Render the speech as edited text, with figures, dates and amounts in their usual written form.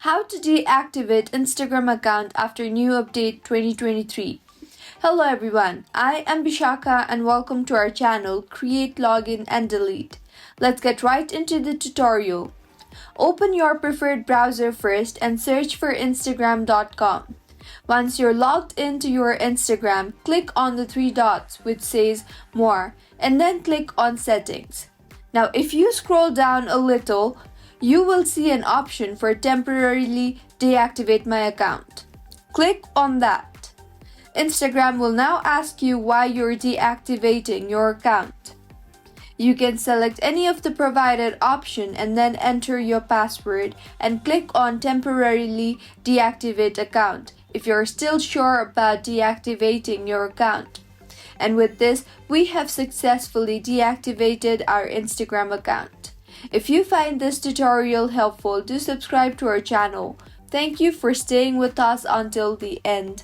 How to deactivate Instagram account after new update 2023. Hello everyone, I am Bishaka and welcome to our channel Create, Login and Delete. Let's get right into the tutorial. Open your preferred browser first and search for Instagram.com. Once you're logged into your Instagram, click on the three dots which says More and then click on Settings. Now if you scroll down a little, you will see an option for temporarily deactivate my account. Click on that. Instagram will now ask you why you're deactivating your account. You can select any of the provided option and then enter your password and click on temporarily deactivate account if you're still sure about deactivating your account. And with this, we have successfully deactivated our Instagram account. If you find this tutorial helpful, do subscribe to our channel. Thank you for staying with us until the end.